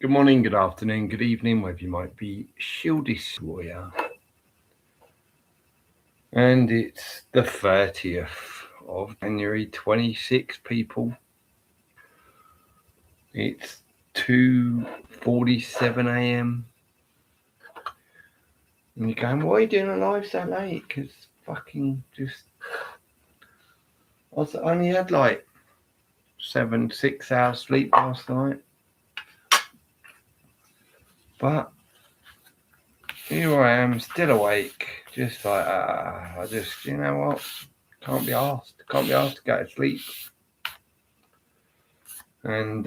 Good morning, good afternoon, good evening, wherever you might be. Shieldis Warrior. And it's the 30th of January 26, people. It's 2:47 a.m. And you're going, why are you doing a live so late? Because fucking just... I only had like 6 hours sleep last night. But here I am, still awake. Just like, I just, you know what? Can't be asked to go to sleep. And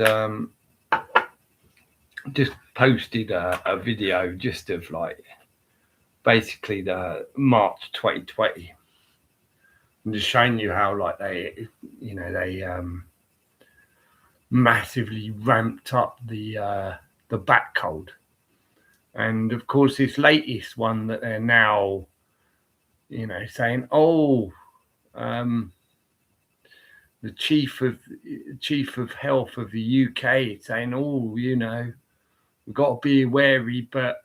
just posted a video just of like basically the March 2020. I'm just showing you how like they massively ramped up the back cold. And of course this latest one that they're now, saying, the chief of health of the UK saying, we've got to be wary, but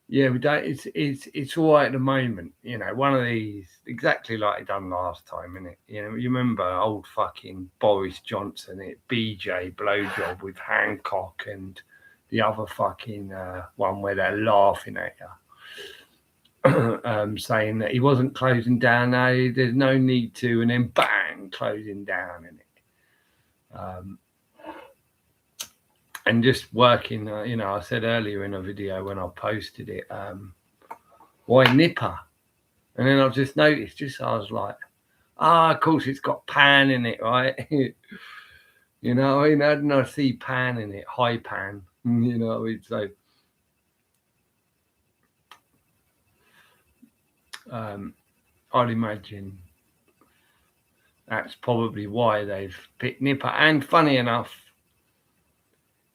yeah, we don't. It's all right at the moment. One of these exactly like he done last time, innit? You remember old fucking Boris Johnson, BJ blowjob with Hancock and the other fucking one where they're laughing at you, saying that he wasn't closing down. No, there's no need to, and then bang, closing down, innit? And just working, I said earlier in a video when I posted it, why Nipah? And then I've just noticed, I was like, of course it's got pan in it, right? And I see pan in it, high pan, so I'd imagine that's probably why they've picked Nipah. And funny enough,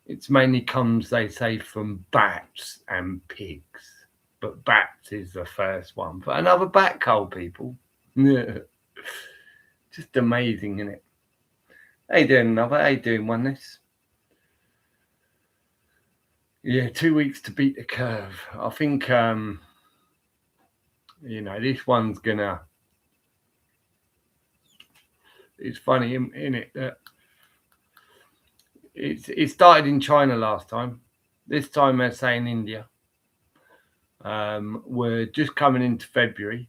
it's mainly comes, they say, from bats and pigs. But bats is the first one. For another bat cold, people. Yeah. Just amazing, isn't it? How you doing another? How you doing, Oneness? Yeah, 2 weeks to beat the curve. I think, this one's gonna... It's funny, isn't it, that it started in China last time. This time they're saying India. We're just coming into February,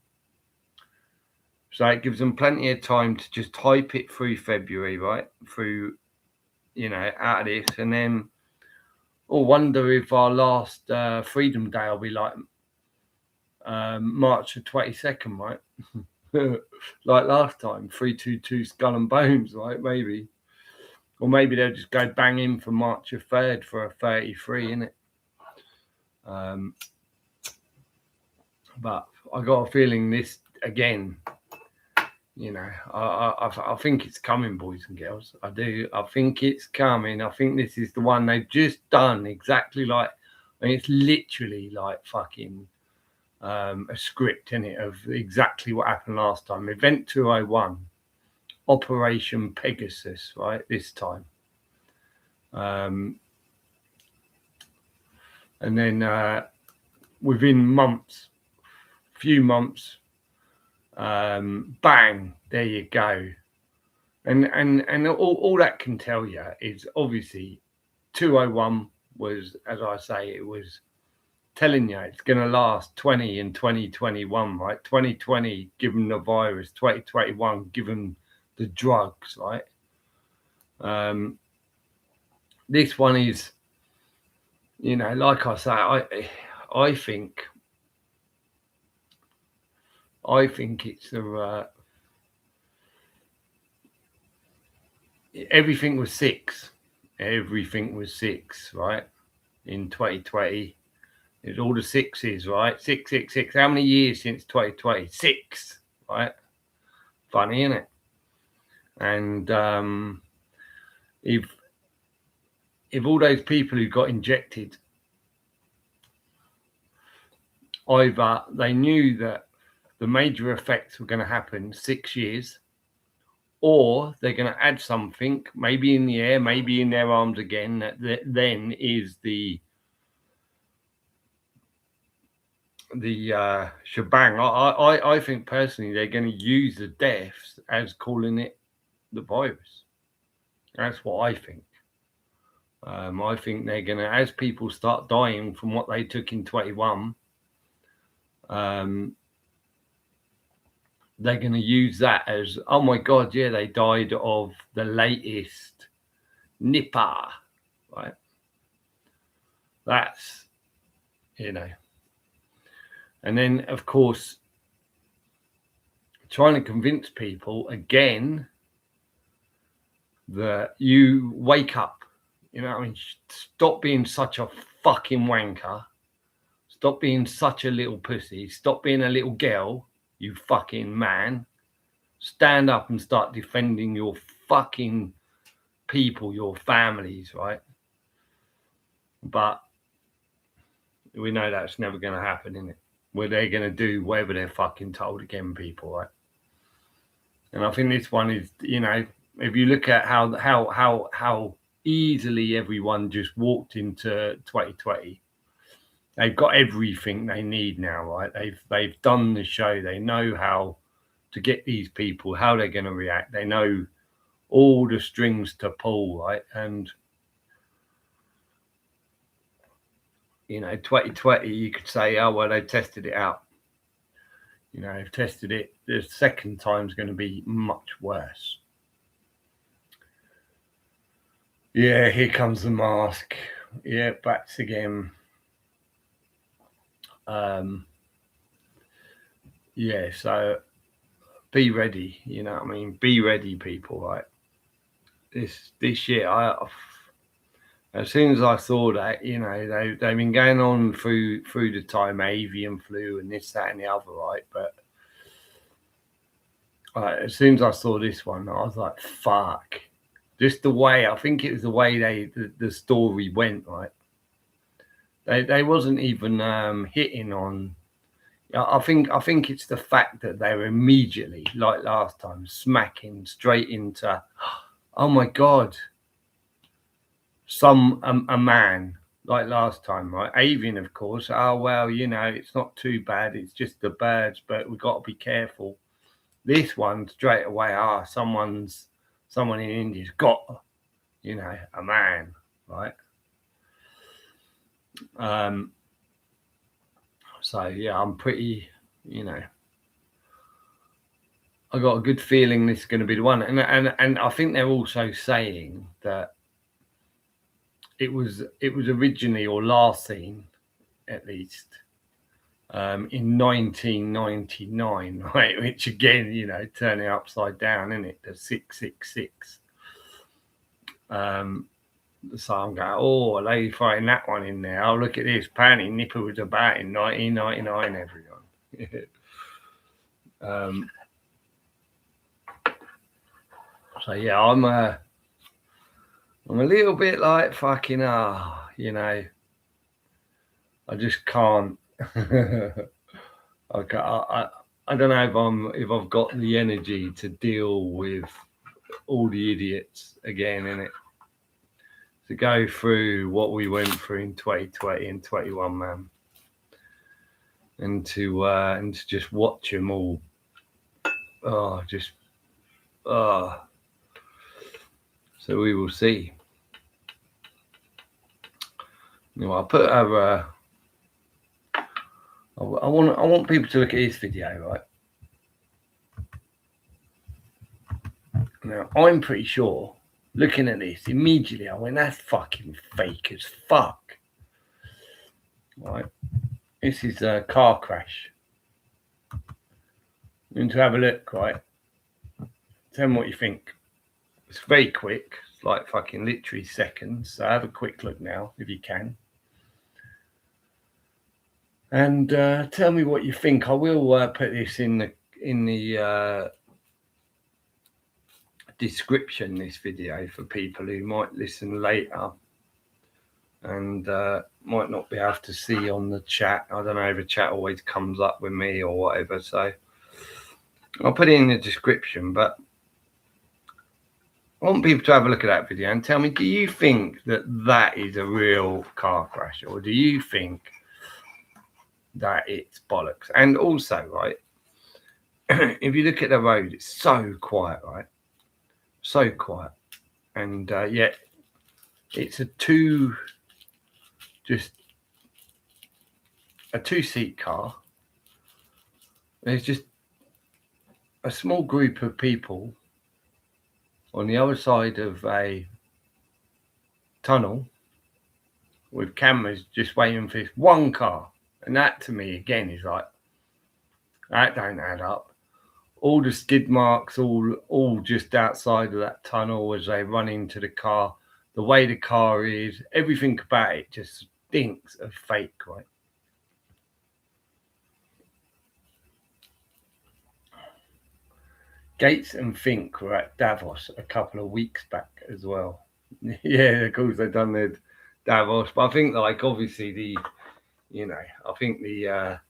so it gives them plenty of time to just hype it through February, right? Through, out of this, and then wonder if our last Freedom Day will be like March the 22nd, right? Like last time, 322 Skull and Bones, right? Maybe. Or maybe they'll just go bang in for March the 3rd for a 33, innit? But I got a feeling this again, I think it's coming, boys and girls. I do. I think it's coming. I think this is the one they've just done exactly like, it's literally like fucking a script, in it, of exactly what happened last time. Event 201, Operation Pegasus, right? This time. And then within few months, bang, there you go. And all that can tell you is obviously 201 was, as I say, it was telling you it's going to last 20 in 2021, right? 2020 given the virus, 2021 given the drugs, right? This one is, like I say, I think it's everything was six, right? In 2020, it's all the sixes, right? 666. How many years since 2020? 6, right? Funny, isn't it? And if all those people who got injected, either they knew that the major effects were going to happen 6 years, or they're going to add something, maybe in the air, maybe in their arms again, that then is the shebang. I think personally they're going to use the deaths as calling it the virus. That's what I think. I think they're going to, as people start dying from what they took in 21, they're going to use that as, oh my God, yeah, they died of the latest Nipah, right? That's, you know. And then, of course, trying to convince people again that you wake up, you know what I mean? Stop being such a fucking wanker. Stop being such a little pussy. Stop being a little girl, you fucking man. Stand up and start defending your fucking people, your families, right? But we know that's never going to happen, innit? Where they're going to do whatever they're fucking told again, people, right? And I think this one is, you know, if you look at how easily everyone just walked into 2020, they've got everything they need now, right? They've done the show. They know how to get these people, how they're going to react. They know all the strings to pull, right? And you know, 2020, you could say, oh well, they tested it out. You know, they've tested it. The second time's going to be much worse. Yeah, here comes the mask. Yeah, bats again. Yeah, so be ready. You know what I mean? Be ready, people. Right? This year, as soon as I saw that, you know, they've been going on through the time, avian flu and this, that, and the other, right? But as soon as I saw this one, I was like, fuck. Just the way, I think it was the way the story went, right? They wasn't even hitting on. I think it's the fact that they were immediately, like last time, smacking straight into, oh my God, a man, like last time, right? Avian, of course. Oh well, you know, it's not too bad. It's just the birds, but we've got to be careful. This one straight away, someone in India's got, you know, a man, right? So yeah, I'm pretty, you know, I got a good feeling this is going to be the one, and I think they're also saying that it was originally, or last seen at least, in 1999, right? Which again, you know, turning upside down, isn't it? The 666. So I'm going, oh, a lady throwing that one in there. Oh, look at this. Apparently Nipah was about in 1999, everyone. So yeah, I'm a little bit like fucking, you know, I just can't. I don't know if I've got the energy to deal with all the idiots again, innit? To go through what we went through in 2020 and 21, man, and to just watch them all. So we will see. You know, I'll put over. I want people to look at this video, right? Now, I'm pretty sure, looking at this, immediately I went, that's fucking fake as fuck. Right? This is a car crash. You need to have a look, right? Tell me what you think. It's very quick. It's like fucking literally seconds. So have a quick look now, if you can. And tell me what you think. I will put this in the description, this video, for people who might listen later and might not be able to see on the chat. I don't know if the chat always comes up with me or whatever, so I'll put it in the description. But I want people to have a look at that video and tell me, do you think that that is a real car crash, or do you think that it's bollocks? And also, right, if you look at the road, it's so quiet, right? So quiet. And yet it's a two-seat car. There's just a small group of people on the other side of a tunnel with cameras just waiting for this one car. And that to me again is like, that don't add up. All the skid marks all just outside of that tunnel as they run into the car, the way the car is, everything about it just stinks of fake, right? Gates and Fink were at Davos a couple of weeks back as well. Yeah, of course they've done their Davos, but I think like obviously I think the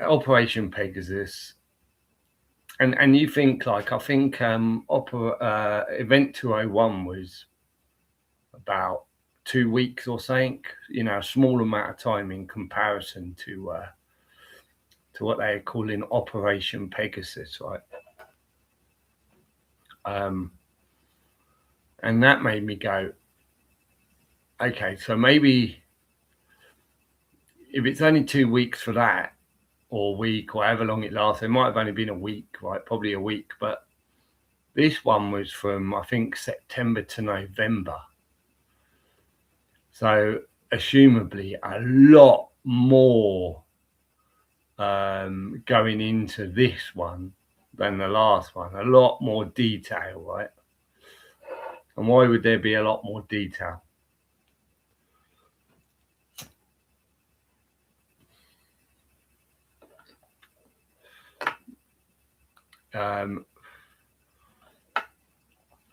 Operation Pegasus, and you think like I think Event 201 was about 2 weeks or something, a small amount of time in comparison to what they're calling Operation Pegasus, right? And that made me go, okay, so maybe if it's only 2 weeks for that, or a week, or however long it lasts, it might have only been a week, right? Probably a week, but this one was from, I think, September to November. So, assumably, a lot more going into this one than the last one. A lot more detail, right? And why would there be a lot more detail?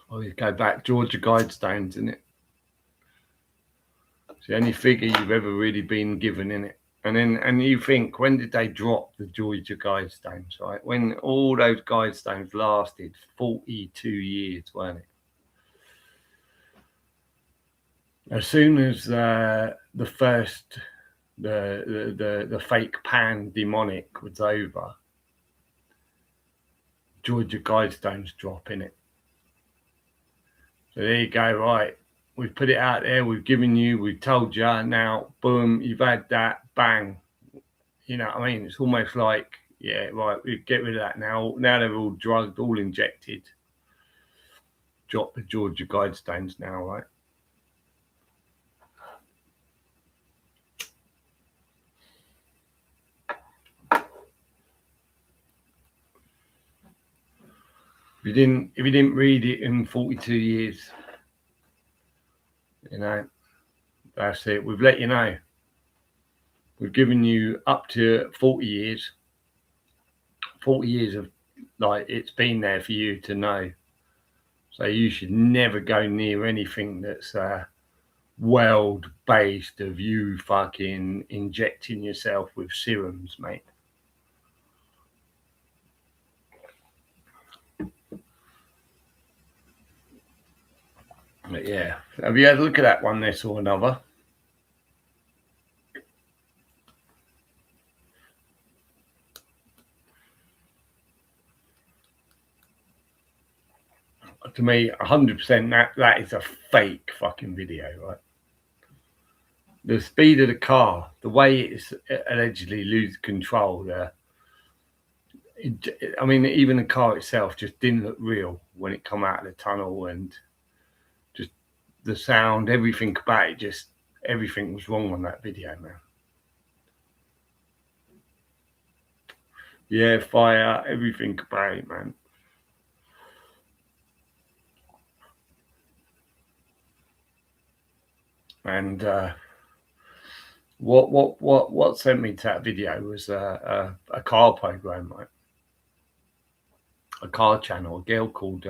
Always go back, Georgia Guidestones, isn't it? It's the only figure you've ever really been given in it. And you think, when did they drop the Georgia Guidestones, right? When all those Guidestones lasted 42 years, weren't it? As soon as the first the fake pandemonic was over, Georgia Guidestones drop in it. So there you go, right? We've put it out there, we've given you, we've told you, now, boom, you've had that, bang. You know what I mean? It's almost like, yeah, right, we get rid of that now. Now they're all drugged, all injected. Drop the Georgia Guidestones now, right? If you didn't read it in 42 years, that's it. We've let you know. We've given you up to 40 years. 40 years of, like, it's been there for you to know. So you should never go near anything that's world-based of you fucking injecting yourself with serums, mate. But yeah, have you had a look at that one, this or another? To me, 100% that is a fake fucking video, right? The speed of the car, the way it's allegedly lose control, I mean, even the car itself just didn't look real when it come out of the tunnel, and just the sound, everything about it, just everything was wrong on that video, man. Yeah, fire, everything about it, man. And what sent me to that video was a car program, right? A car channel, a girl called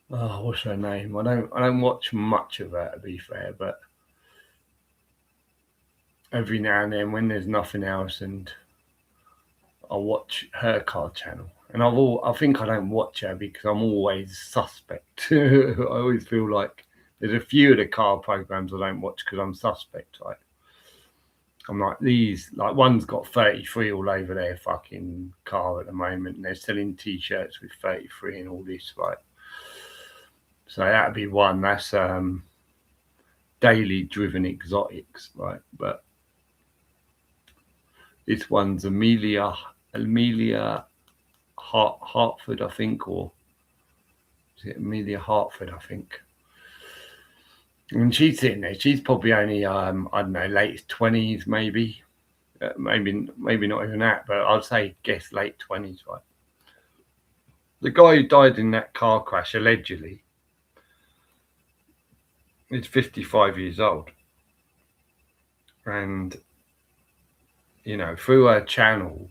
what's her name? I don't watch much of her, to be fair, but every now and then when there's nothing else and I watch her car channel, and I think I don't watch her because I'm always suspect. I always feel like there's a few of the car programs I don't watch because I'm suspect. Like I'm like these, like one's got 33 all over their fucking car at the moment, and they're selling T-shirts with 33 and all this, right? So that'd be one. That's daily driven exotics, right? But this one's Amelia Hartford, I think, or is it Amelia Hartford? I think. And she's sitting there. She's probably only I don't know, late 20s, maybe, maybe not even that, but I'd say guess late 20s, right? The guy who died in that car crash allegedly is 55 years old, and through her channel,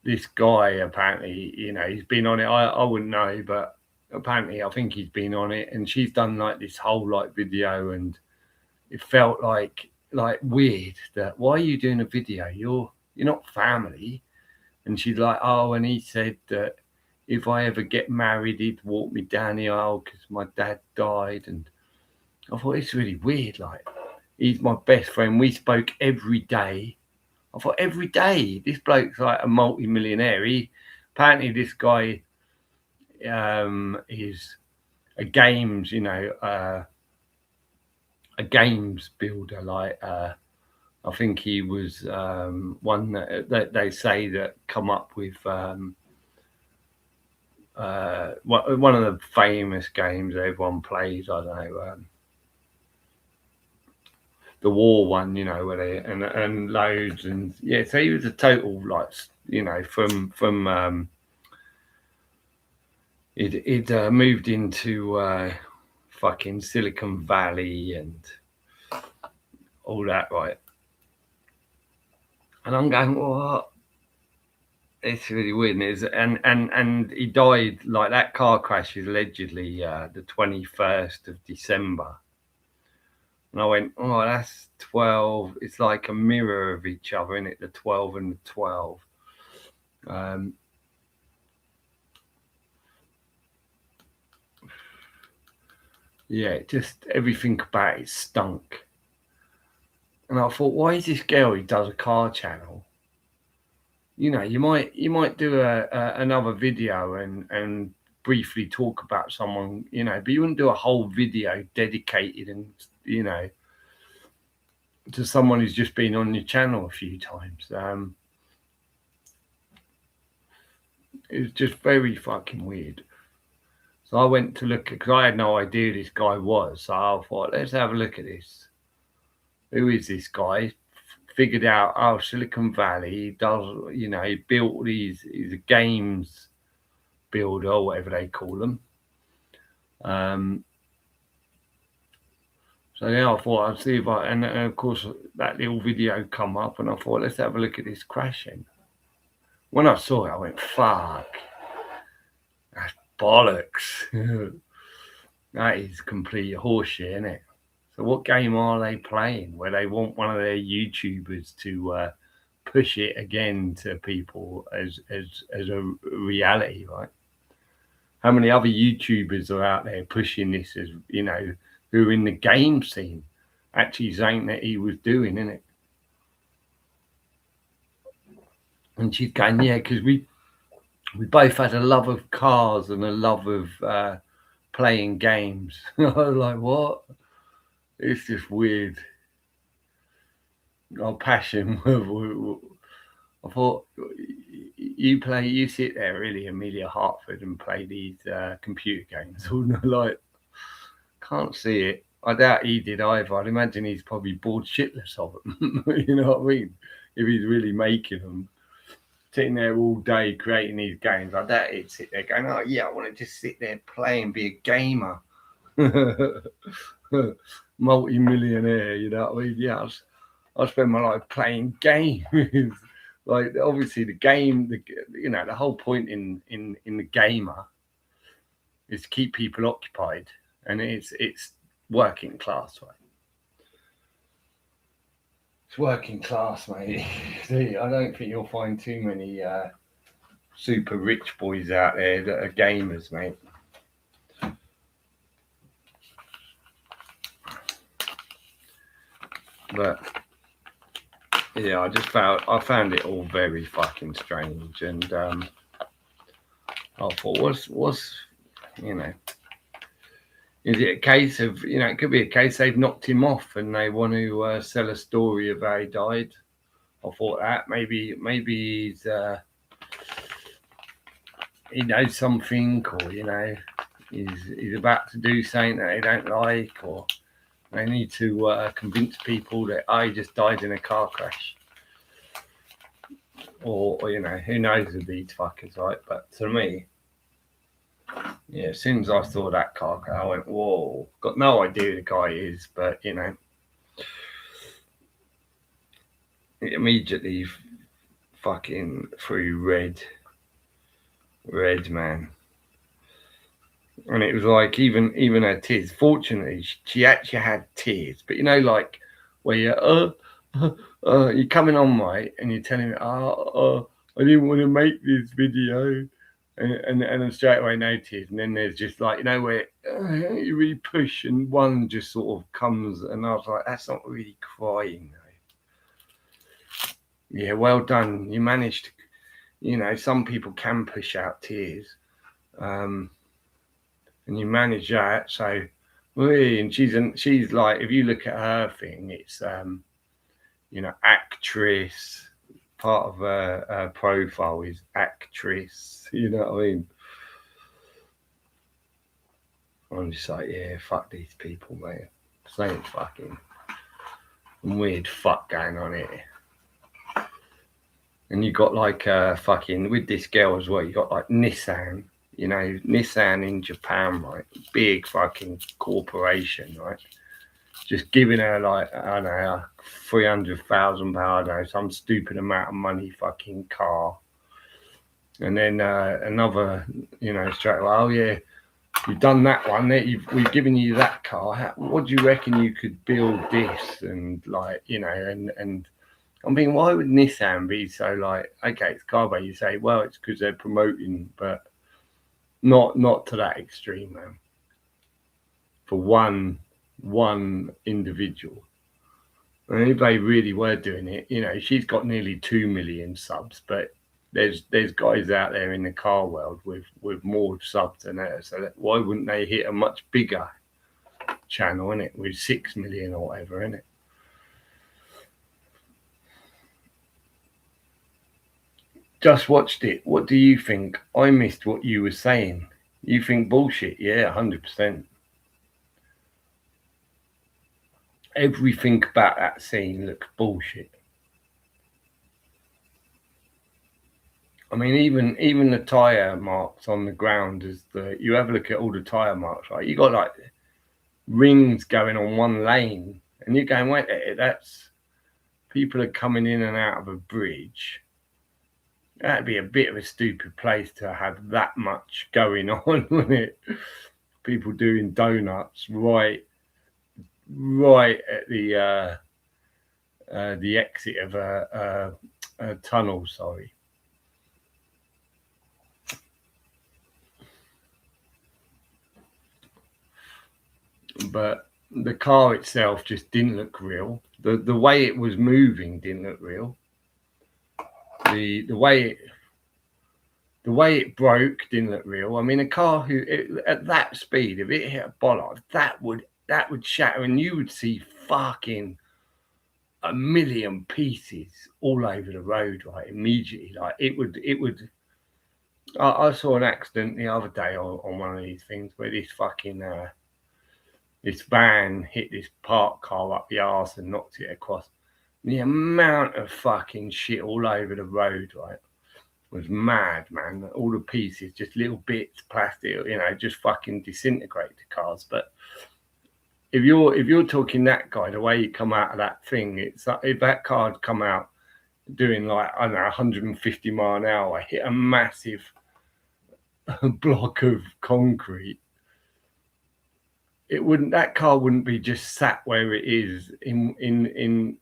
this guy apparently, he's been on it. I wouldn't know, but apparently I think he's been on it, and she's done like this whole like video, and it felt like weird that why are you doing a video? You're not family. And she's like, oh, and he said that if I ever get married, he'd walk me down the aisle because my dad died. And I thought it's really weird. Like, he's my best friend. We spoke every day. I thought every day this bloke's like a multi-millionaire. Apparently this guy is a games, a games builder. Like I think he was one that they say that come up with one of the famous games everyone plays. I don't know. The war one, where they and loads, and yeah, so he was a total like, from he'd moved into fucking Silicon Valley and all that, right? And I'm going, what? It's really weird, and he died like that car crash is allegedly the 21st of December. And I went, oh, that's 12. It's like a mirror of each other, isn't it? The 12 and the 12. Yeah, just everything about it stunk. And I thought, why is this girl who does a car channel? You might do another video and briefly talk about someone, but you wouldn't do a whole video dedicated and to someone who's just been on your channel a few times. It was just very fucking weird. So I went to look, because I had no idea who this guy was. So I thought, let's have a look at this. Who is this guy? Figured out, oh, Silicon Valley. He does, he built these. He's a games builder, or whatever they call them. So yeah, I thought I'd see if and of course that little video come up, and I thought, let's have a look at this crashing. When I saw it, I went, fuck, that's bollocks. That is complete horseshit, isn't it? So what game are they playing where they want one of their YouTubers to push it again to people as a reality, right? How many other YouTubers are out there pushing this as, who are in the game scene, actually saying that he was doing, innit? And she's going, yeah, because we both had a love of cars and a love of playing games. I was like, what? It's just weird. Our passion. I thought you sit there really, Amelia Hartford, and play these computer games all night. Like, can't see it. I doubt he did either. I'd imagine he's probably bored shitless of them. You know what I mean? If he's really making them, sitting there all day creating these games, I doubt he'd sit there going, oh yeah, I want to just sit there play and be a gamer. Multi-millionaire, you know what I mean? Yeah, I spend my life playing games. Like, obviously the game, the whole point in the gamer is to keep people occupied, and it's working class, right? It's working class, mate. I don't think you'll find too many super rich boys out there that are gamers, mate. But yeah, I found it all very fucking strange, and I thought, what's you know, is it a case of, it could be a case they've knocked him off and they want to sell a story of how he died. I thought that maybe he's he knows something, or he's about to do something that they don't like, or they need to convince people that he just died in a car crash. Or who knows with these fuckers, right? But to me, yeah, as soon as I saw that car crash, I went, whoa. Got no idea who the guy is, but it immediately fucking threw red, man. And it was like even her tears. Fortunately, she actually had tears, but like where you're coming on, right, and you're telling me, I didn't want to make this video, and then straight away no tears, and then there's just like where you really push, and one just sort of comes, and I was like, that's not really crying, though. Yeah, well done. You managed to, some people can push out tears, and you manage that. So, and she's like, if you look at her thing, it's actress. Part of her profile is actress. You know what I mean? I'm just like, yeah, fuck these people, mate. Saying fucking weird fuck going on here. And you got like fucking with this girl as well. You got like Nissan. Nissan in Japan, right? Big fucking corporation, right? Just giving her like, I don't know, £300,000, some stupid amount of money, fucking car. And then another, straight away, oh yeah, you've done that one. We've given you that car. What do you reckon you could build this? And like, and I'm thinking, why would Nissan be so like, okay, it's car, but you say, well, it's because they're promoting, but not to that extreme, man. For one individual. And if they really were doing it, she's got nearly 2 million subs, but there's guys out there in the car world with more subs than her. So why wouldn't they hit a much bigger channel, innit, with 6 million or whatever, innit? Just watched it. What do you think? I missed what you were saying. You think bullshit? Yeah, 100%. Everything about that scene looks bullshit. I mean, even the tire marks on the ground, you have a look at all the tire marks, right? You got like rings going on one lane, and you're going, wait, that's people are coming in and out of a bridge. That'd be a bit of a stupid place to have that much going on, wouldn't it? People doing donuts right at the exit of a tunnel. Sorry. But the car itself just didn't look real. The way it was moving didn't look real. The way it broke didn't look real. I mean, a car at that speed, if it hit a bollard, that would shatter, and you would see fucking a million pieces all over the road, right? Immediately, like it would. I saw an accident the other day on one of these things where this fucking this van hit this parked car up the arse and knocked it across. The amount of fucking shit all over the road, right, was mad, man. All the pieces, just little bits, plastic, just fucking disintegrate the cars. But if you're talking that guy, the way you come out of that thing, it's like if that car had come out doing like, I don't know, 150 mile an hour, hit a massive block of concrete, that car wouldn't be just sat where it is in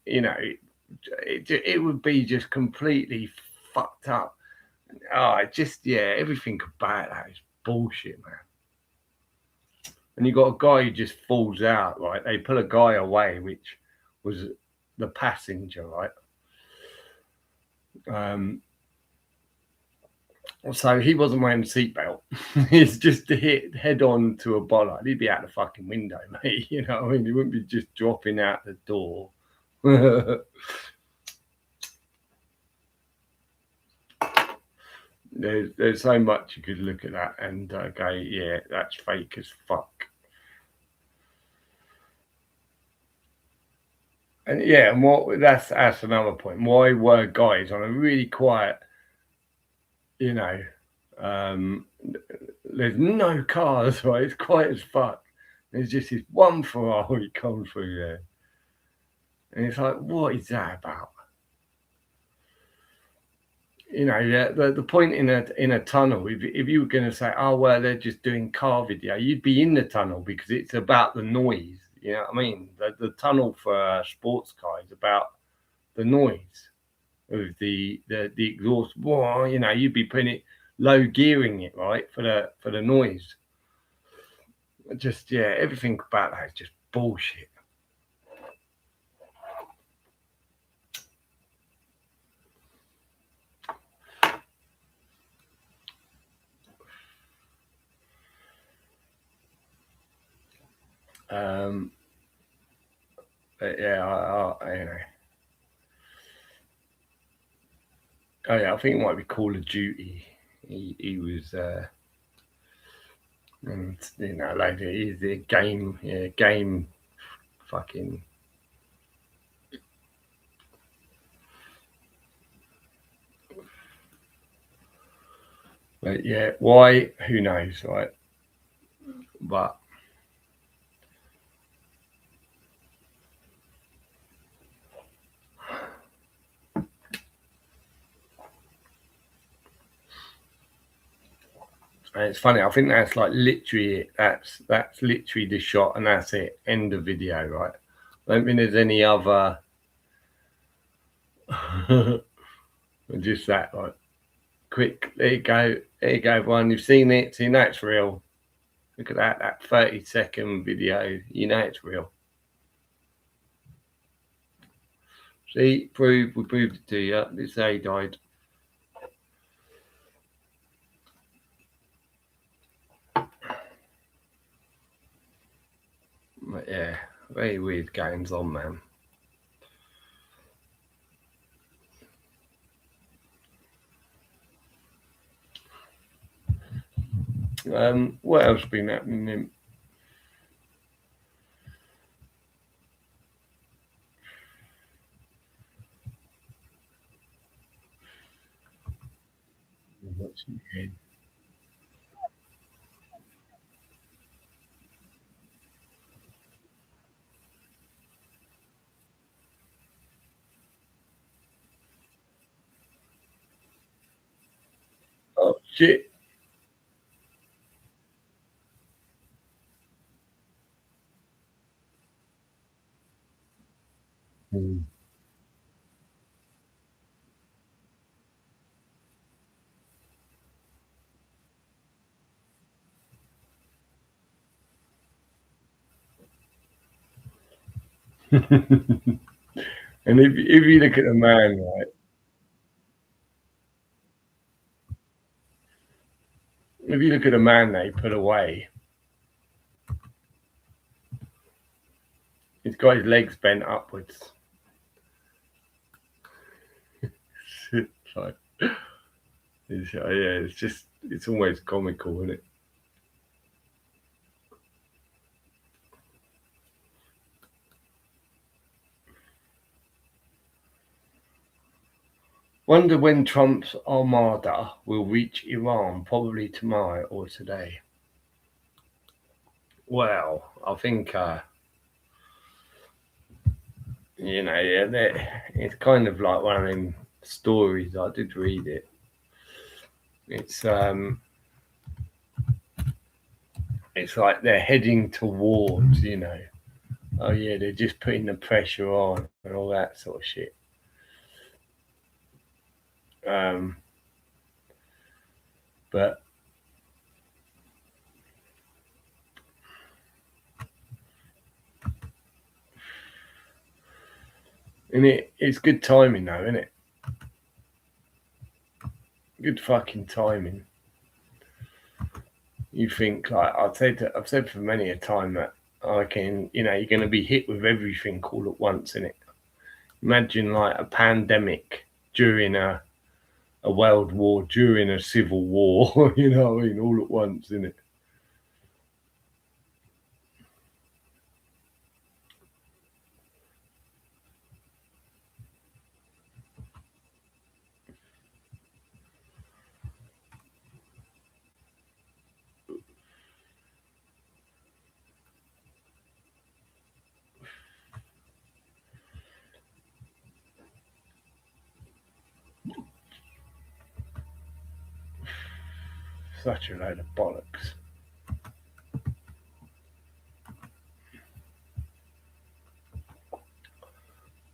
it would be just completely fucked up. Oh, everything about that is bullshit, man. And you got a guy who just falls out, right? They pull a guy away, which was the passenger, right? So he wasn't wearing a seatbelt. He's just hit head on to a bollard. He'd be out the fucking window, mate. You know what I mean? He wouldn't be just dropping out the door. There's so much you could look at that and go, yeah, that's fake as fuck. And yeah, and what that's another point. Why were guys on a really quiet, you know, there's no cars, right? It's quiet as fuck. There's just this one Ferrari comes through there. And it's like, what is that about? You know, the point in a tunnel, if you were going to say, oh, well, they're just doing car video, you'd be in the tunnel because it's about the noise. You know what I mean? The tunnel for a sports car is about the noise of the exhaust. Well, you know, you'd be putting it low gearing it, right, for the noise. Just everything about that is just bullshit. But yeah, you know. Oh yeah, I think it might be Call of Duty. He was, and you know, like he's a game, fucking. But yeah, why? Who knows, right? But it's funny. I think that's like literally it. That's literally the shot, and that's it. End of video, right? I don't think there's any other. Just that, like, quick. There you go. There you go, everyone. You've seen it. So you know it's real. Look at that. That 30-second video. You know it's real. See, we proved it to you. This A died. But yeah, very weird games on, man. What else been happening? Oh shit! Mm. And if you look at the man, right? If you look at the man they put away, he's got his legs bent upwards. It's like, it's almost comical, isn't it? Wonder when Trump's armada will reach Iran, probably tomorrow or today. Well, I think, you know, it's kind of like one of them stories. I did read it. It's like they're heading towards, you know, oh yeah, they're just putting the pressure on and all that sort of shit. But it's good timing though, isn't it? Good fucking timing. You think like I've said for many a time that you're going to be hit with everything all at once, innit? Imagine like a pandemic during a world war, during a civil war, you know what I mean, all at once, innit? Such a load of bollocks.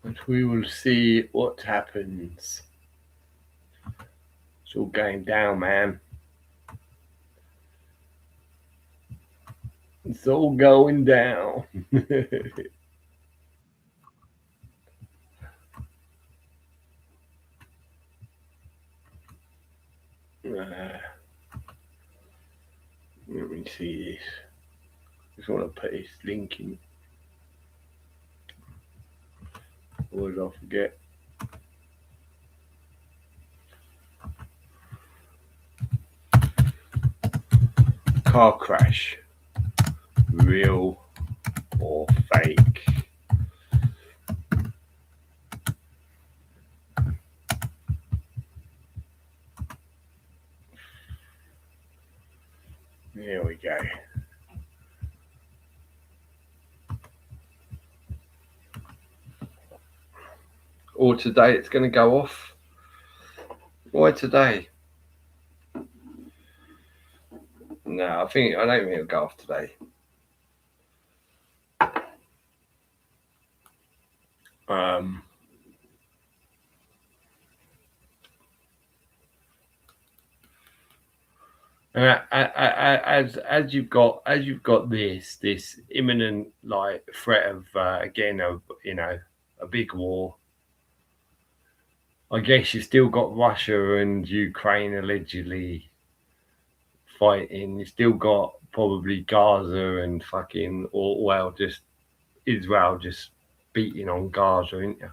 But we will see what happens. It's all going down, man. It's all going down. Let me see this. Just want to put this link in. Or did I forget? Car crash. Real or fake? There we go. Or today it's going to go off. Why today? No, I don't think it'll go off today. And as you've got this imminent like threat of again a big war. I guess you've still got Russia and Ukraine allegedly fighting. You still got probably Gaza and fucking just Israel just beating on Gaza, ain't you?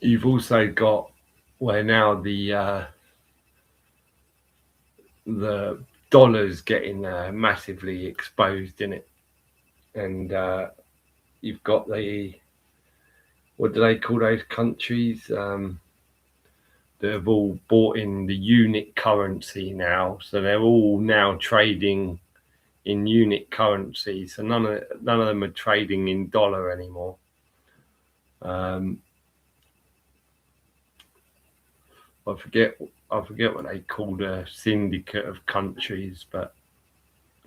You've also got where now the dollar's getting massively exposed in it, and you've got what do they call those countries that have all bought in the unit currency now, so they're all now trading in unit currency, so none of them are trading in dollar anymore. I forget what they call the syndicate of countries, but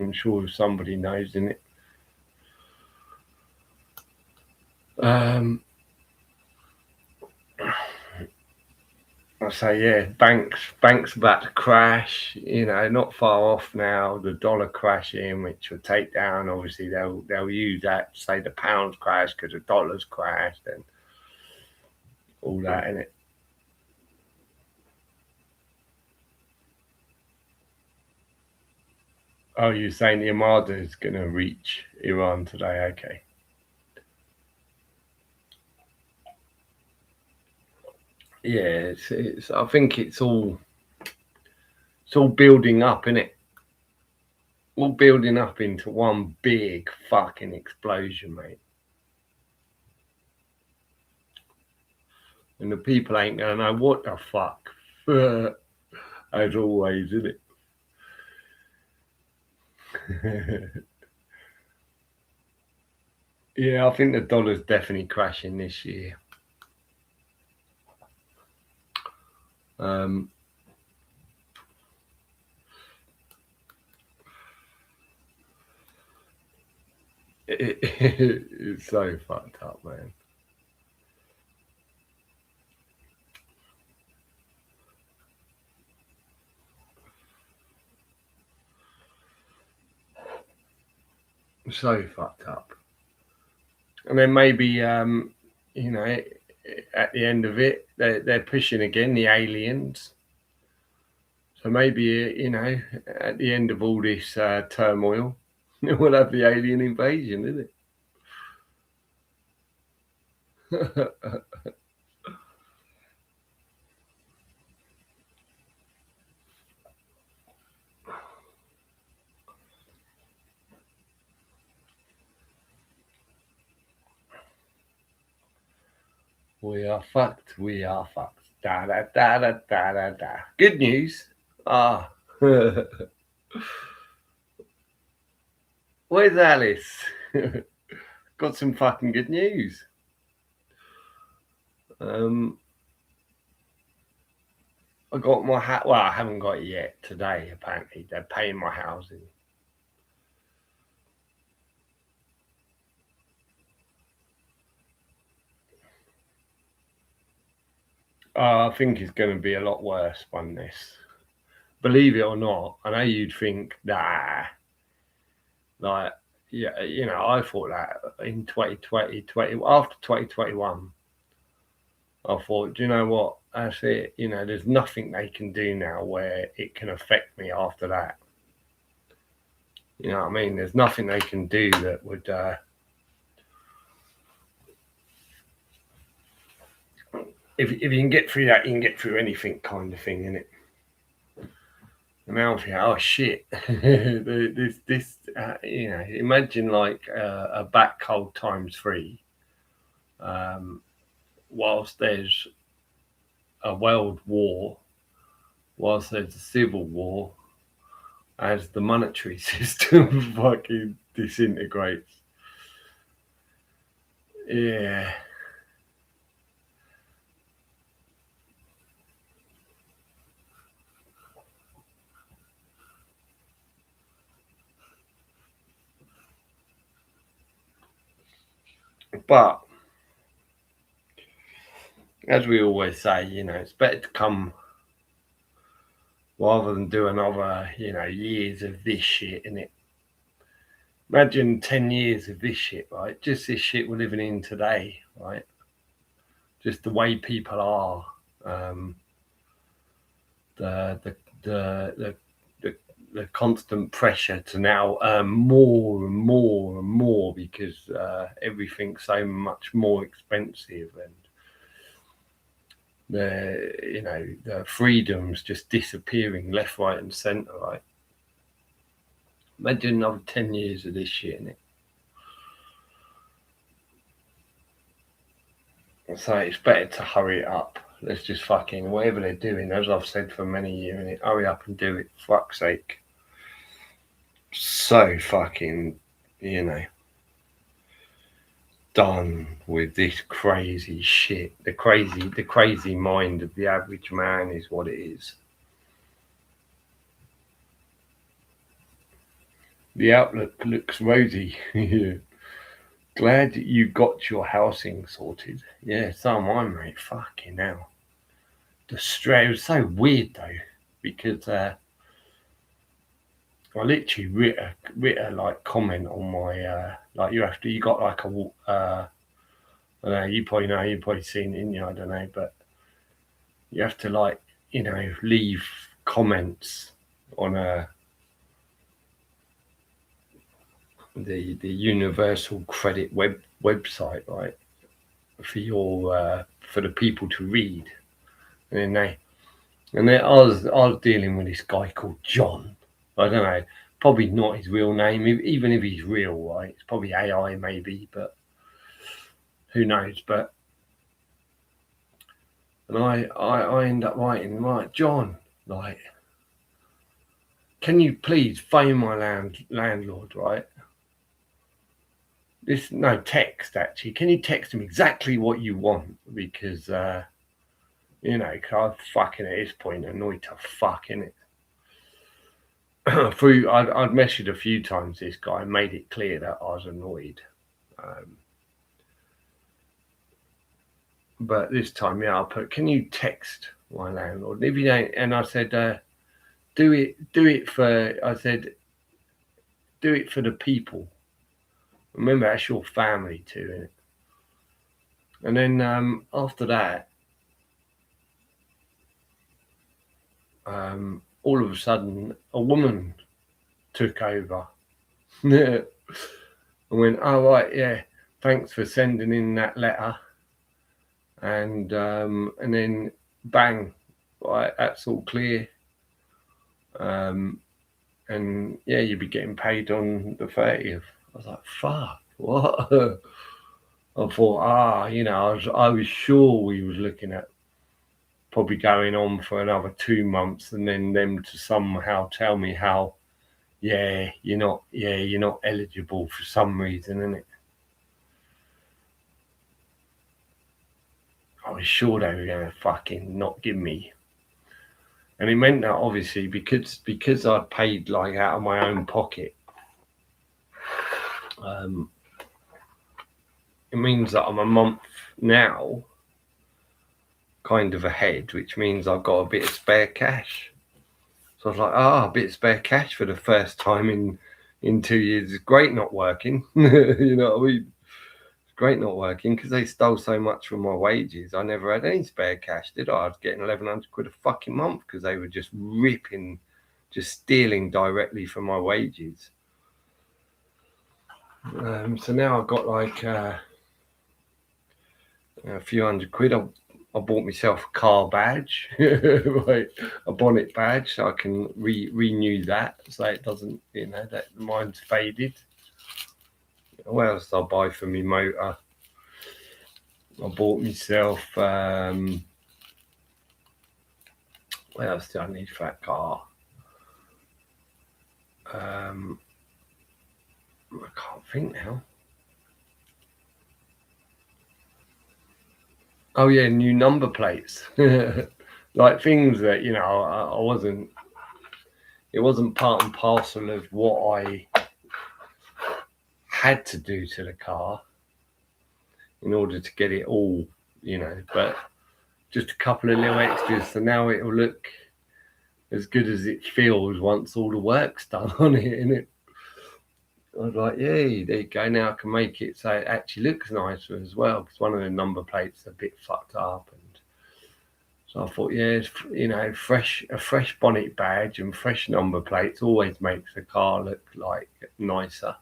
I'm sure somebody knows in it. I say, yeah, banks about to crash. Not far off now. The dollar crashing, which will take down. Obviously, they'll use that to say the pound's crashed because the dollar's crashed and all that in it. Oh, you're saying the Armada is going to reach Iran today? Okay. Yeah, it's. I think it's all building up, isn't it? All building up into one big fucking explosion, mate. And the people ain't gonna know what the fuck. As always, isn't it? Yeah, I think the dollar's definitely crashing this year. It's so fucked up, man. So fucked up. And then maybe, you know, at the end of it, they're pushing again the aliens. So maybe, at the end of all this turmoil, we'll have the alien invasion, isn't it? We are fucked. We are fucked. Da da da da da da da. Good news. Ah, where's Alice? Got some fucking good news. Um, I got my hat. Well, I haven't got it yet. Today, apparently, they're paying my housing. I think it's going to be a lot worse than this. Believe it or not, I know you'd think, nah, like, yeah, I thought that in 2020, after 2021, I thought, do you know what? That's it. There's nothing they can do now where it can affect me after that. You know what I mean? There's nothing they can do that would. If you can get through that, you can get through anything, kind of thing, innit? And now I'm thinking, oh shit, imagine like a back cold times three, whilst there's a world war, whilst there's a civil war, as the monetary system fucking disintegrates. Yeah. But as we always say, it's better to come rather than do another, years of this shit, innit? Imagine 10 years of this shit, right? Just this shit we're living in today, right? Just the way people are, um, the, the, the, the, the, the constant pressure to now earn more and more and more because everything's so much more expensive, and the freedoms just disappearing left, right, and centre. Right? Imagine another 10 years of this shit in it. So it's better to hurry it up. Let's just fucking whatever they're doing, as I've said for many years, hurry up and do it. Fuck's sake. So fucking, done with this crazy shit. The crazy mind of the average man is what it is. The outlook looks rosy. Glad you got your housing sorted. Yeah, so am I, mate. Fucking hell. The stress, it was so weird though, because I literally writ a like comment on my like you got like a I don't know, you've probably seen it in you, I don't know, but you have to like, leave comments on the Universal Credit website, right? For the people to read. And I was dealing with this guy called John. I don't know, probably not his real name, even if he's real, right? It's probably AI maybe, but who knows? But and I end up writing, right, John, like, can you please phone my landlord, right? This no text actually. Can you text him exactly what you want? Because cause I'm fucking at this point annoyed to fuck in it. through I'd messaged a few times this guy and made it clear that I was annoyed. But this time, yeah, I put, can you text my landlord? If you don't, and I said, do it for, I said, do it for the people. Remember, that's your family too, innit? And then after that, all of a sudden, a woman took over. I went, oh, right, yeah, thanks for sending in that letter. And then bang, right, that's all clear. And yeah, you'd be getting paid on the 30th. I was like, fuck, what? I thought, I was sure we was looking at probably going on for another 2 months, and then them to somehow tell me how, you're not eligible for some reason, innit? I was sure they were gonna fucking not give me. And it meant that obviously because I paid like out of my own pocket, it means that I'm a month now kind of ahead, which means I've got a bit of spare cash. So I was like, a bit of spare cash for the first time in 2 years. It's great not working. You know what I mean? It's great not working because they stole so much from my wages. I never had any spare cash, did I? I was getting 1,100 quid a fucking month because they were just stealing directly from my wages. So now I've got like a few hundred quid. I bought myself a car badge, right, a bonnet badge, so I can renew that, so it doesn't, that mine's faded. What else did I buy for me motor? I bought myself. What else do I need for that car? I can't think now. Oh yeah, new number plates. Like things that I wasn't. It wasn't part and parcel of what I had to do to the car in order to get it all, but just a couple of little extras, so now it will look as good as it feels once all the work's done on it, innit? I was like, yay, there you go, now I can make it so it actually looks nicer as well, because one of the number plates is a bit fucked up, and so I thought, a fresh bonnet badge and fresh number plates always makes the car look like nicer.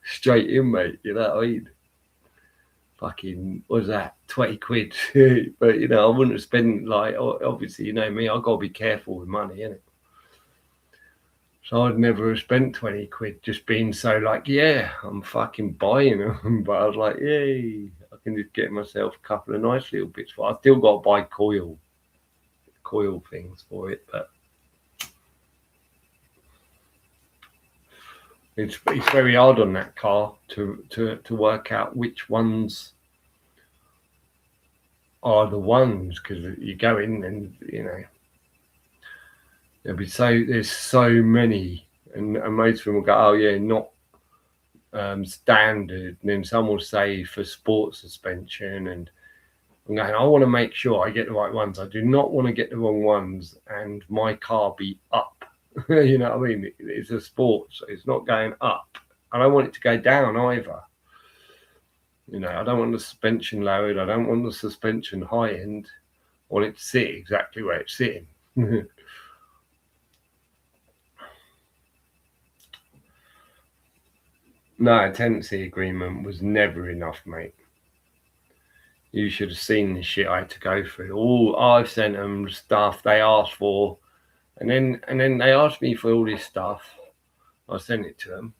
Straight in, mate, you know what I mean? Fucking, what was that, 20 quid? But I wouldn't have spent, like, obviously, me, I've got to be careful with money, innit? So I'd never have spent 20 quid just being so like, yeah, I'm fucking buying them. But I was like, yay, I can just get myself a couple of nice little bits. I still got to buy coil things for it, but it's very hard on that car to work out which ones are the ones, because you go in and there's so many, and most of them will go, oh yeah, not standard, and then some will say for sports suspension, and I'm going, I want to make sure I get the right ones. I do not want to get the wrong ones and my car be up. You know what I mean? It's a sport, so it's not going up. I don't want it to go down either. I don't want the suspension lowered. I don't want the suspension high end. I want it to sit exactly where it's sitting. No, a tenancy agreement was never enough, mate. You should have seen the shit I had to go through. I've sent them stuff they asked for, and then they asked me for all this stuff. I sent it to them,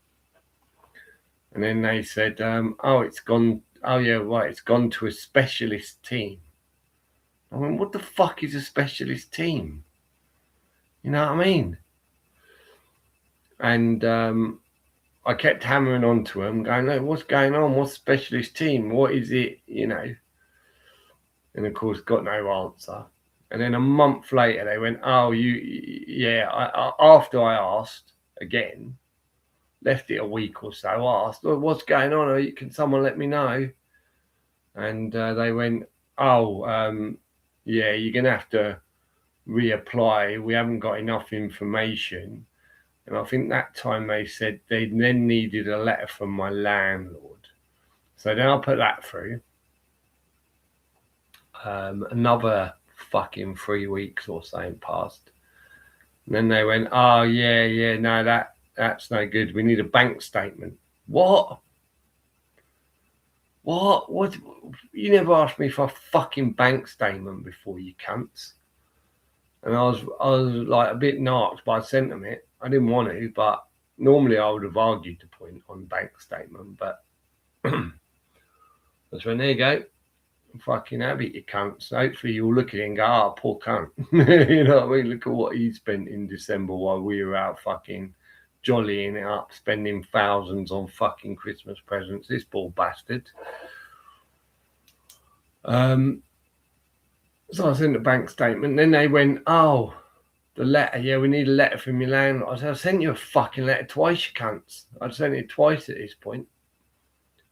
and then they said, it's gone. Oh yeah, right, it's gone to a specialist team. I mean, what the fuck is a specialist team? You know what I mean? And I kept hammering onto them, going, no, what's going on? What's specialist team? What is it? And of course, got no answer. And then a month later, they went, "Oh, after I asked again, left it a week or so, asked, well, what's going on? Can someone let me know?" And they went, "Oh, yeah, you're going to have to reapply. We haven't got enough information." And I think that time they said they then needed a letter from my landlord. So then I put that through. Another fucking 3 weeks or something passed. And then they went, "Oh, yeah, no, that's no good. We need a bank statement." What? What? You never asked me for a fucking bank statement before, you cunts. And I was like a bit narked, but I sent them it. I didn't want to, but normally I would have argued the point on bank statement. But that's when, there you go. Fucking have it, you cunts. Hopefully you'll look at it and go, "Ah, oh, poor cunt." You know what I mean? Look at what he spent in December while we were out fucking jollying it up, spending thousands on fucking Christmas presents. This poor bastard. So I sent the bank statement. Then they went, "Oh, the letter. Yeah, we need a letter from your landlord." I said, "I sent you a fucking letter twice, you cunts. I'd sent it twice at this point."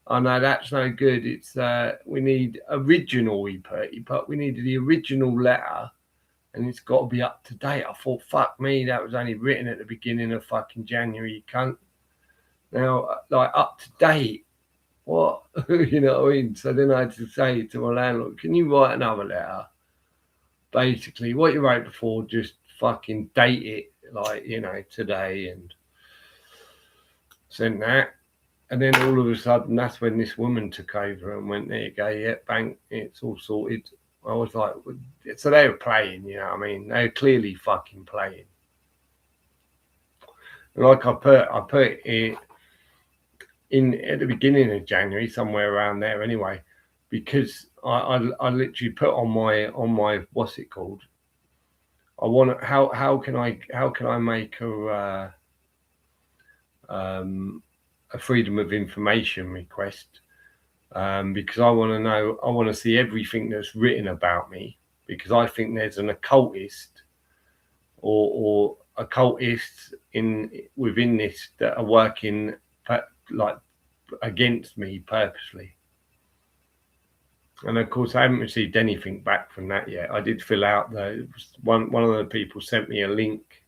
"Oh no, that's no good. It's we need original." He put we needed the original letter, and it's got to be up to date. I thought, fuck me, that was only written at the beginning of fucking January, you cunt. Now, like, up to date, what? You know what I mean? So then I had to say to my landlord, "Can you write another letter? Basically, what you wrote before, just fucking date it, like, you know, today," and sent that. And then all of a sudden, that's when this woman took over and went, "There you go, yeah, bank, it's all sorted." I was like, so they were playing, you know what I mean? They were clearly fucking playing. And like I put it in at the beginning of January, somewhere around there anyway, because I literally put on my what's it called? I want to, how can I make a freedom of information request, because I want to know, I want to see everything that's written about me, because I think there's an occultist or occultists within this that are working like against me purposely. And of course, I haven't received anything back from that yet. I did fill out one of the people sent me a link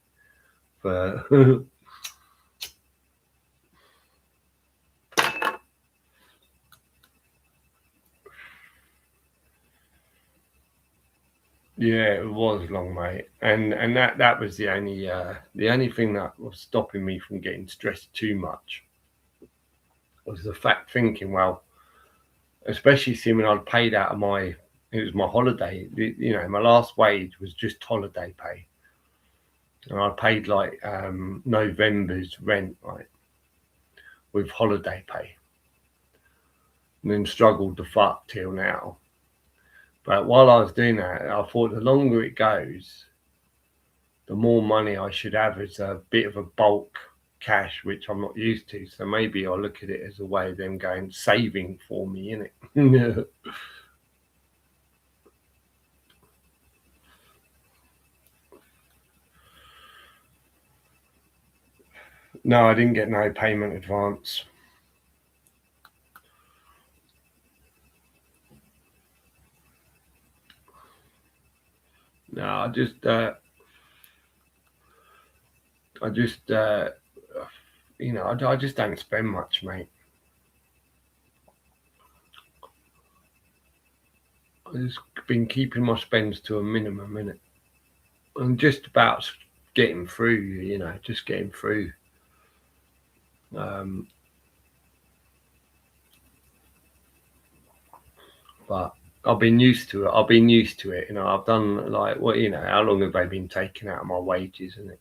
for yeah, it was long, mate, and that was the only thing that was stopping me from getting stressed too much, was the fact thinking, well, especially seeing when I'd paid out of it was my holiday, you know, my last wage was just holiday pay, and I paid like November's rent, right, with holiday pay, and then struggled to fuck till now. But while I was doing that, I thought the longer it goes, the more money I should have as a bit of a bulk cash, which I'm not used to. So maybe I'll look at it as a way of them going saving for me, innit? No, I didn't get no payment advance. No, I just you know, I just don't spend much, mate. I've just been keeping my spends to a minimum, innit? I'm just about getting through, you know, just getting through. But I've been used to it. I've been used to it. You know, I've done like, what, you know, how long have they been taking out of my wages, isn't it?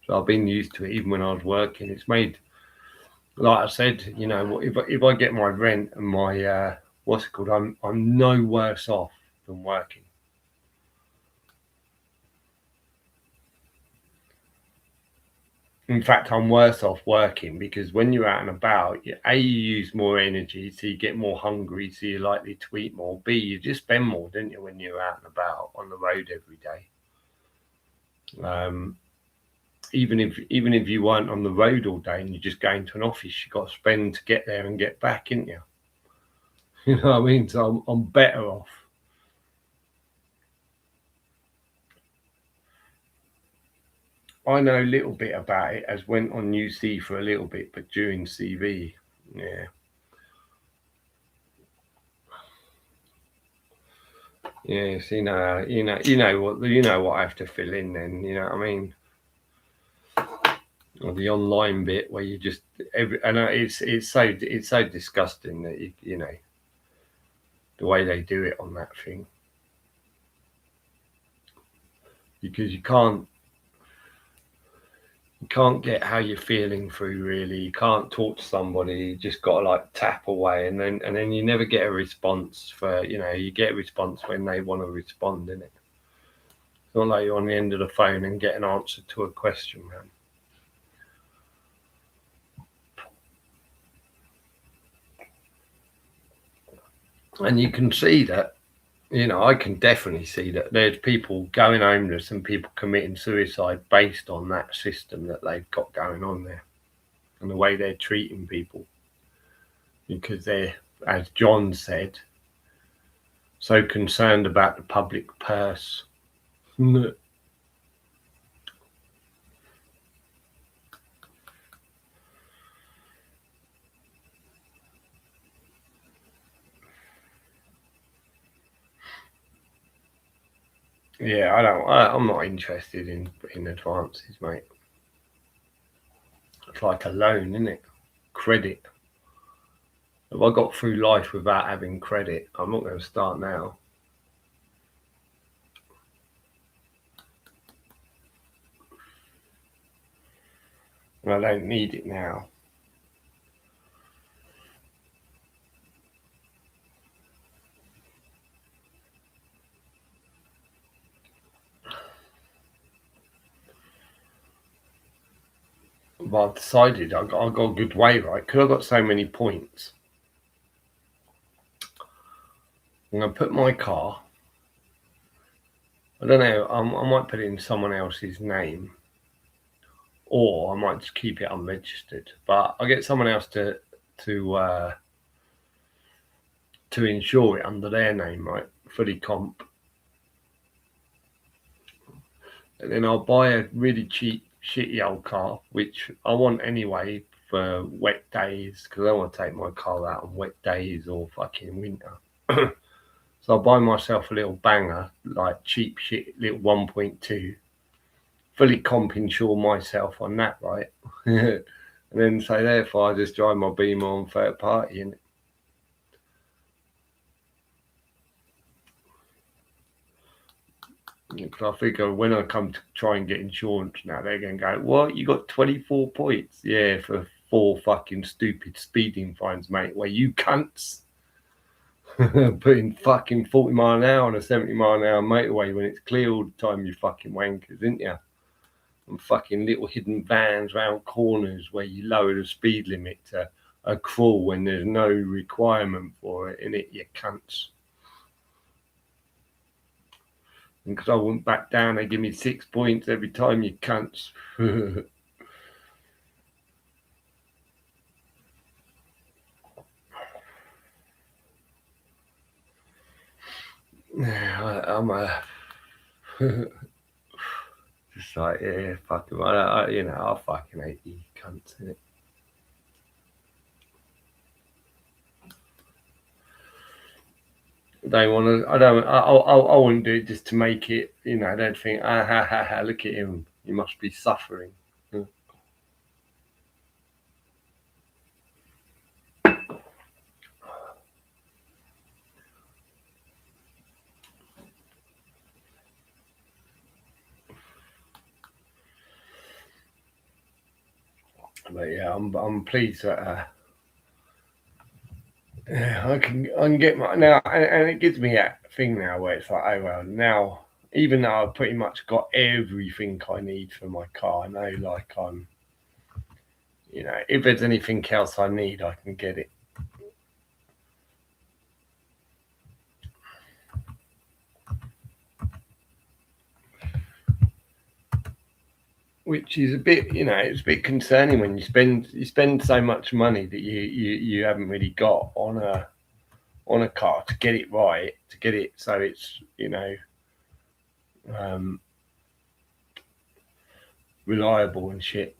So I've been used to it even when I was working. It's made, like I said, you know, if I get my rent and my what's it called, I'm no worse off than working. In fact, I'm worse off working because when you're out and about, you use more energy, so you get more hungry, so you're likely to eat more. B, you just spend more, don't you, when you're out and about on the road every day. Even if you weren't on the road all day and you're just going to an office, you got to spend to get there and get back, ain't you? You know what I mean? So I'm better off. I know a little bit about it, as went on UC for a little bit, but during CV, yeah. Yes, you know what I have to fill in then, you know what I mean? Or the online bit where you just it's so disgusting that you know the way they do it on that thing, because you can't get how you're feeling through, really. You can't talk to somebody. You just got to like tap away, and then you never get a response. For you get a response when they want to respond, innit? It's not like you're on the end of the phone and get an answer to a question, man. And you can see that. I can definitely see that there's people going homeless and people committing suicide based on that system that they've got going on there and the way they're treating people, because they're, as John said, so concerned about the public purse. Yeah, I'm not interested in advances, mate. It's like a loan, isn't it? Credit. If I got through life without having credit, I'm not going to start now. And I don't need it now. But I've decided I got a good way, right? Because I've got so many points. I'm going to put my car, I don't know, I might put it in someone else's name, or I might just keep it unregistered. But I'll get someone else to insure it under their name, right? Fully comp. And then I'll buy a really cheap, shitty old car, which I want anyway for wet days, because I don't want to take my car out on wet days or fucking winter. So I'll buy myself a little banger, like cheap shit, little 1.2, fully comp insure myself on that, right? And then say, therefore, I just drive my Beamer on third party, and because I figure when I come to try and get insurance now, they're going to go, what? You got 24 points? Yeah, for 4 fucking stupid speeding fines, mate, where you cunts putting fucking 40 mile an hour on a 70 mile an hour motorway when it's clear all the time, you fucking wankers, isn't you? And fucking little hidden vans round corners where you lower the speed limit to a crawl when there's no requirement for it, innit, you cunts. And because I went back down, they give me 6 points every time, you cunts. I'm a just like, yeah, fuck 'em. I fucking hate you cunts, innit? They want to. I don't. I wouldn't do it just to make it. They'd think, ah ha ha ha. Look at him. He must be suffering. But yeah, I'm pleased that I can get my now, and it gives me that thing now where it's like, oh well, now even though I've pretty much got everything I need for my car, I know like I'm you know, if there's anything else I need, I can get it. Which is a bit, you know, it's a bit concerning when you spend so much money that you haven't really got on a car to get it right, to get it so it's, you know, reliable and shit.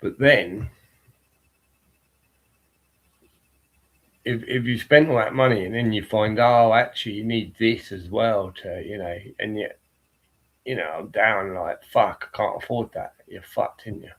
But then, if you spend all that money and then you find, oh, actually you need this as well to, you know, and yet, you know, I'm down like, fuck, I can't afford that. You're fucked, aren't you?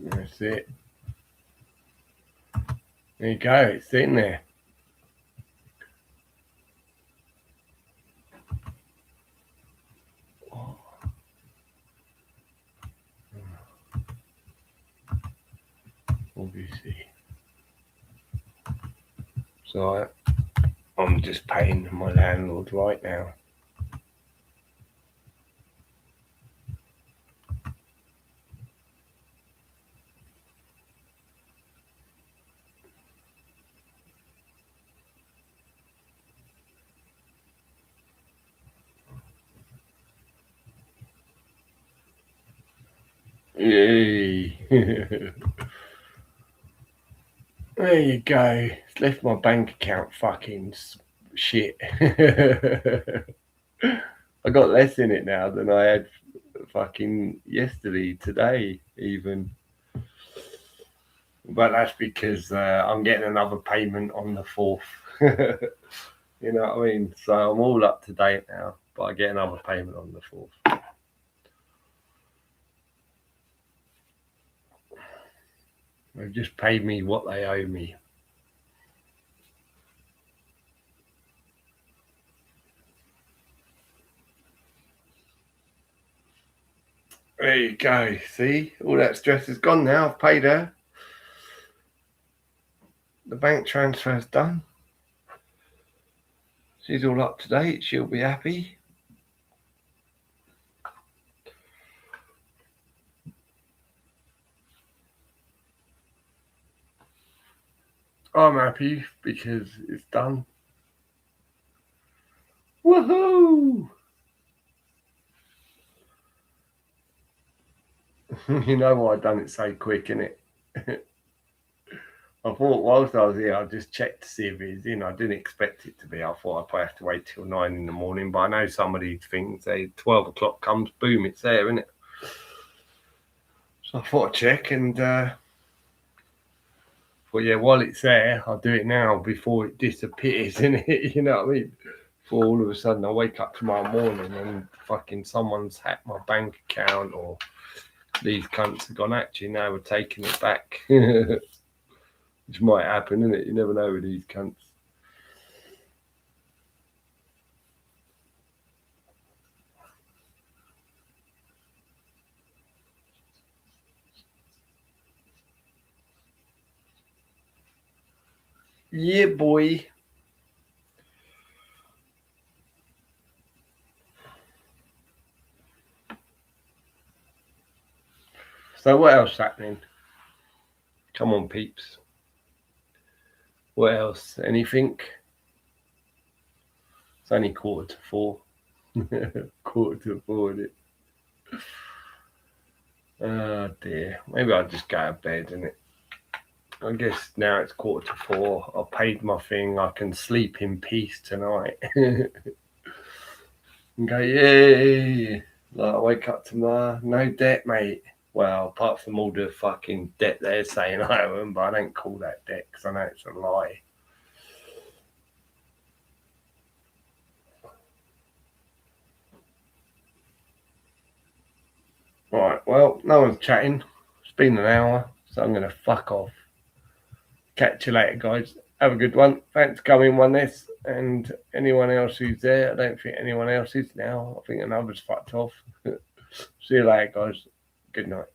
That's it. There you go, it's sitting there. Obviously. So I'm just paying my landlord right now. Yay. There you go. It's left my bank account fucking shit. I got less in it now than I had fucking yesterday, today even. But that's because I'm getting another payment on the 4th. You know what I mean? So I'm all up to date now, but I get another payment on the 4th. They've just paid me what they owe me. There you go. See, all that stress is gone now. I've paid her. The bank transfer's done. She's all up to date. She'll be happy. I'm happy because it's done. Woohoo! You know why I done it so quick, innit? I thought whilst I was here, I'd just check to see if it's in. I didn't expect it to be. I thought I'd probably have to wait till 9 in the morning, but I know some of these things, they 12 o'clock comes, boom, it's there, isn't it? So I thought I'd check and well, yeah, while it's there, I'll do it now before it disappears, innit? You know what I mean? Before all of a sudden I wake up tomorrow morning and fucking someone's hacked my bank account or these cunts have gone, actually, now we're taking it back. Which might happen, innit? You never know with these cunts. Yeah, boy. So what else happening? Come on, peeps. What else? Anything? It's only 3:45. 4:45, isn't it? Oh dear. Maybe I'll just go to bed, innit? I guess now it's 4:45. I paid my thing. I can sleep in peace tonight. And go, yay! Like I wake up tomorrow, no debt, mate. Well, apart from all the fucking debt they're saying I owe them, but I don't call that debt because I know it's a lie. Right, well, no one's chatting. It's been an hour, so I'm going to fuck off. Catch you later, guys. Have a good one. Thanks for coming, One This. And anyone else who's there, I don't think anyone else is now. I think another's fucked off. See you later, guys. Good night.